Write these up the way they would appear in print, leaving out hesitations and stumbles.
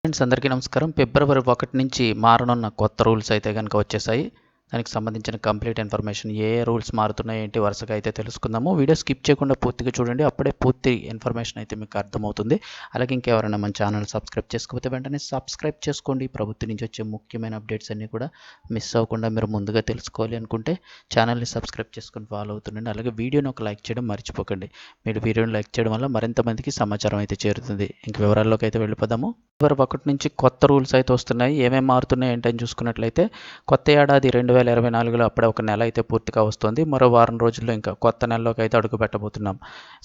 Friends అందరికీ నమస్కారం. ఫిబ్రవరి 1 నుంచి మారనున్న కొత్త రూల్స్ అయితే కనుక వచ్చేసాయి. దానికి సంబంధించిన కంప్లీట్ ఇన్ఫర్మేషన్ ఏ రూల్స్ మారుతున్నాయి ఏంటి వరుసగా అయితే తెలుసుకుందాము. వీడియో స్కిప్ చేయకుండా పూర్తిగా చూడండి, అప్పుడే పూర్తి ఇన్ఫర్మేషన్ అయితే మీకు అర్థమవుతుంది. అలాగే ఇంకెవరైనా మన ఛానల్ సబ్స్క్రైబ్ చేసుకోకపోతే వెంటనే సబ్స్క్రైబ్ చేసుకోండి. ప్రభుత్వం నుంచి వచ్చే ముఖ్యమైన అప్డేట్స్ అన్నీ కూడా మిస్ అవ్వకుండా మీరు ముందుగా తెలుసుకోవాలి అనుకుంటే ఛానల్ని సబ్స్క్రైబ్ చేసుకొని ఫాలో అవుతుండండి. అలాగే వీడియోని ఒక లైక్ చేయడం మర్చిపోకండి. మీరు వీడియోని లైక్ చేయడం వల్ల మరింత మందికి సమాచారం అయితే చేరుతుంది. ఇంక వివరాల్లోకి అయితే వెళ్ళిపోదాము. ఫిబ్రవరి 1 నుంచి కొత్త రూల్స్ అయితే వస్తున్నాయి. ఏమేమి మారుతున్నాయి ఏంటని చూసుకున్నట్లయితే కొత్త ఏడాది 2024లో అప్పుడే ఒక నెల అయితే పూర్తిగా వస్తుంది. మరో వారం రోజుల్లో ఇంకా కొత్త నెలలోకి అయితే అడుగు పెట్టబోతున్నాం.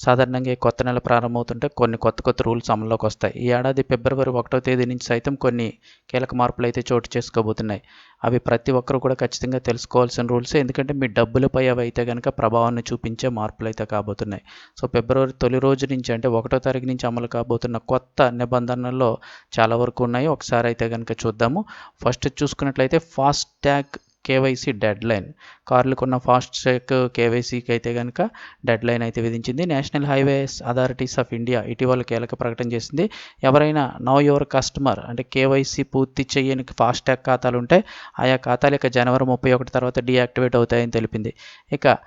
సాధారణంగా ఈ కొత్త నెల ప్రారంభమవుతుంటే కొన్ని కొత్త రూల్స్ అమల్లోకి వస్తాయి. ఈ ఏడాది ఫిబ్రవరి 1వ తేదీ నుంచి సైతం కొన్ని కీలక మార్పులు అయితే చోటు చేసుకోబోతున్నాయి. అవి ప్రతి ఒక్కరు కూడా ఖచ్చితంగా తెలుసుకోవాల్సిన రూల్స్, ఎందుకంటే మీ డబ్బులపై అవి అయితే కనుక ప్రభావాన్ని చూపించే మార్పులు అయితే కాబోతున్నాయి. సో ఫిబ్రవరి తొలి రోజు నుంచి అంటే 1వ తారీఖు నుంచి అమలు కాబోతున్న కొత్త నిబంధనల్లో చాలా వరకు ఉన్నాయి. ఒకసారి అయితే కనుక చూద్దాము. ఫస్ట్ చూసుకున్నట్లయితే fast tag KYC deadline. కార్లకు ఉన్న ఫాస్ట్ ట్యాగ్ కేవైసీకి అయితే కనుక డెడ్ లైన్ అయితే విధించింది. National highways authorities of India ఇటీవల కీలక ప్రకటన చేసింది. ఎవరైనా నో యువర్ కస్టమర్ అంటే కేవైసీ పూర్తి చేయని ఫాస్ట్ ట్యాగ్ ఖాతాలు ఉంటే ఆయా ఖాతాలు ఇక జనవరి 31 తర్వాత డీయాక్టివేట్ అవుతాయని తెలిపింది. ఇక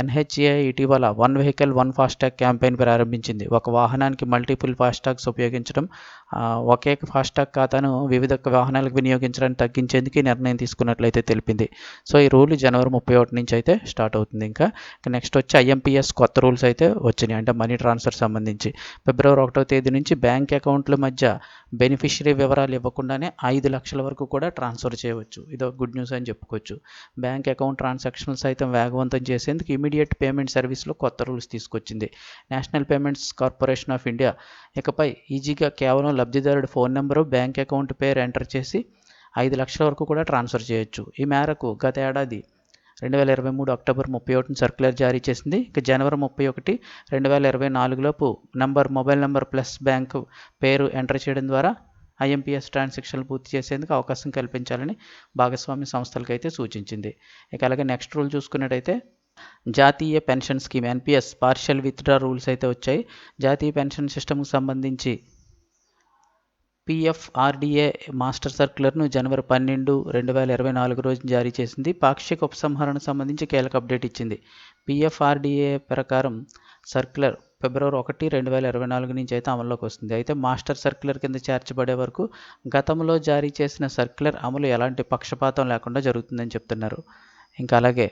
ఎన్హెచ్ఏ ఇటీవల one vehicle one FASTag campaign ప్రారంభించింది. ఒక వాహనానికి మల్టిపుల్ ఫాస్టాగ్స్ ఉపయోగించడం, ఒకే ఫాస్టాగ్ ఖాతాను వివిధ వాహనాలకు వినియోగించడానికి తగ్గించేందుకు ఈ నిర్ణయం తీసుకున్నట్లయితే తెలిపింది. సో ఈ రూల్ జనవరి 31 నుంచి అయితే స్టార్ట్ అవుతుంది. ఇంకా నెక్స్ట్ వచ్చి ఐఎంపీఎస్ కొత్త రూల్స్ అయితే వచ్చినాయి, అంటే మనీ ట్రాన్స్ఫర్ సంబంధించి. ఫిబ్రవరి 1వ తేదీ నుంచి బ్యాంక్ అకౌంట్ల మధ్య బెనిఫిషరీ వివరాలు ఇవ్వకుండానే 5 లక్షల వరకు కూడా ట్రాన్స్ఫర్ చేయవచ్చు. ఇది ఒక గుడ్ న్యూస్ అని చెప్పుకోవచ్చు. బ్యాంక్ అకౌంట్ ట్రాన్సాక్షన్లు సైతం వేగవంతం చేసేందుకు ఇమీడియట్ పేమెంట్ సర్వీస్లో కొత్త రూల్స్ తీసుకొచ్చింది. National payments corporation of India ఇకపై ఈజీగా కేవలం లబ్ధిదారుడి ఫోన్ నెంబరు, బ్యాంక్ అకౌంట్ పేరు ఎంటర్ చేసి 5 లక్షల వరకు కూడా ట్రాన్స్ఫర్ చేయొచ్చు. ఈ మేరకు గత ఏడాది 2023 అక్టోబర్ 31 సర్క్యులర్ జారీ చేసింది. ఇక జనవరి 31, 2024లోపు మొబైల్ నెంబర్ ప్లస్ బ్యాంకు పేరు ఎంటర్ చేయడం ద్వారా ఐఎంపీఎస్ ట్రాన్సాక్షన్లు పూర్తి చేసేందుకు అవకాశం కల్పించాలని భాగస్వామ్య సంస్థలకు అయితే సూచించింది. ఇక అలాగే నెక్స్ట్ రూల్ చూసుకున్నట్టయితే జాతీయ pension scheme NPS partial withdraw rules అయితే వచ్చాయి. జాతీయ పెన్షన్ సిస్టమ్కి సంబంధించి పిఎఫ్ఆర్డిఏ మాస్టర్ సర్క్యులర్ను జనవరి 12, 2024 రోజున జారీ చేసింది. పాక్షిక ఉపసంహరణకు సంబంధించి కీలక అప్డేట్ ఇచ్చింది. పిఎఫ్ఆర్డిఏ ప్రకారం సర్క్యులర్ ఫిబ్రవరి 1, 2024 నుంచి అయితే అమల్లోకి వస్తుంది. అయితే మాస్టర్ సర్క్యులర్ కింద చేర్చబడే వరకు గతంలో జారీ చేసిన సర్క్యులర్ అమలు ఎలాంటి పక్షపాతం లేకుండా జరుగుతుందని చెప్తున్నారు. ఇంకా అలాగే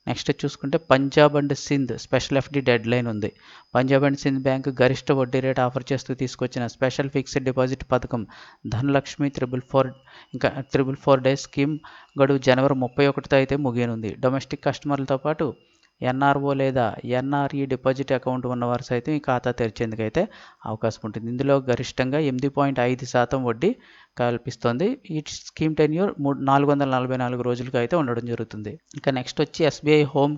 నెక్స్ట్ చూసుకుంటే Punjab and Sindh special FD dead line ఉంది. పంజాబ్ అండ్ సింధ్ బ్యాంకు గరిష్ట వడ్డీ రేటు ఆఫర్ చేస్తూ తీసుకొచ్చిన స్పెషల్ ఫిక్స్డ్ డిపాజిట్ పథకం ధనలక్ష్మి 444 డేస్ స్కీమ్ గడువు జనవరి 31తో అయితే ముగియనుంది. డొమెస్టిక్ కస్టమర్లతో పాటు ఎన్ఆర్ఓ లేదా ఎన్ఆర్ఈ డిపాజిట్ అకౌంట్ ఉన్నవారు సైతం ఈ ఖాతా తెరిచేందుకైతే అవకాశం ఉంటుంది. ఇందులో గరిష్టంగా 8.5% వడ్డీ కల్పిస్తోంది. ఈ స్కీమ్ టెన్యూర్ 444 రోజులకు అయితే ఉండడం జరుగుతుంది. ఇంకా నెక్స్ట్ వచ్చి SBI home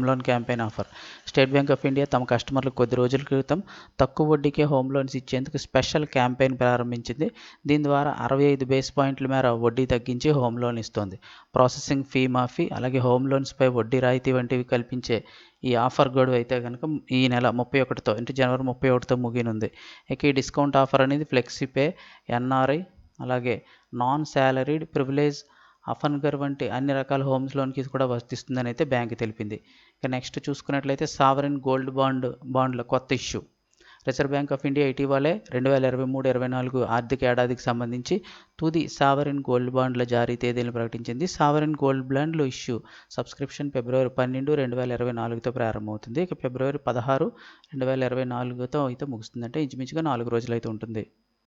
loan campaign offer. State bank of India తమ కస్టమర్లకు కొద్ది రోజుల క్రితం తక్కువ వడ్డీకే హోమ్ లోన్స్ ఇచ్చేందుకు స్పెషల్ క్యాంపెయిన్ ప్రారంభించింది. దీని ద్వారా 65 బేస్ పాయింట్ల మేర వడ్డీ తగ్గించి హోమ్ లోన్ ఇస్తోంది. ప్రాసెసింగ్ ఫీ మాఫీ, అలాగే హోమ్ లోన్స్పై వడ్డీ రాయితీ వంటివి కల్పించే ఈ ఆఫర్ గడువు అయితే కనుక ఈ నెల 31తో అంటే జనవరి 31తో ముగినుంది. ఇక ఈ డిస్కౌంట్ ఆఫర్ అనేది ఫ్లెక్సీపే, ఎన్ఆర్ఐ, అలాగే నాన్ శాలరీడ్, ప్రివిలేజ్, అఫన్గర్ వంటి అన్ని రకాల హోమ్స్ లోన్కి కూడా వర్తిస్తుందని అయితే బ్యాంక్ తెలిపింది. ఇక నెక్స్ట్ చూసుకున్నట్లయితే సావరెన్ గోల్డ్ బాండ్ల కొత్త issue. Reserve bank of India ఇటీవలే 2023-24 ఆర్థిక ఏడాదికి సంబంధించి తుది సావరెన్ గోల్డ్ బాండ్ల జారీ తేదీలను ప్రకటించింది. సావరెన్ గోల్డ్ బాండ్ల ఇష్యూ సబ్స్క్రిప్షన్ ఫిబ్రవరి 12, 2024తో ప్రారంభమవుతుంది. ఇక ఫిబ్రవరి 16, 2024తో అయితే ముగుస్తుంది. అంటే ఇంచుమించుగా 4 రోజులు అయితే ఉంటుంది.